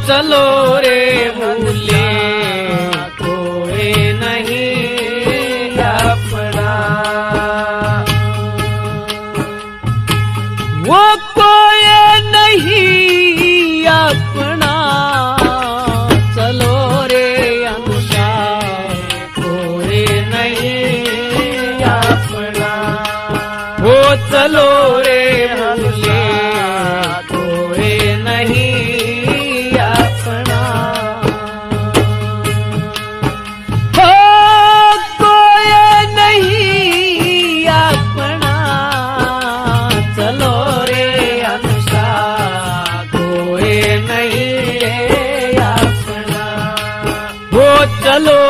चलो रे भूले कोई नहीं अपना, वो कोई नहीं अपना। चलो रे अनुसार कोई नहीं अपना, वो चलो रे भूले कोई नहीं अपना। हो कोई नहीं अपना, चलो रे अनुसार कोई नहीं अपना, वो चलो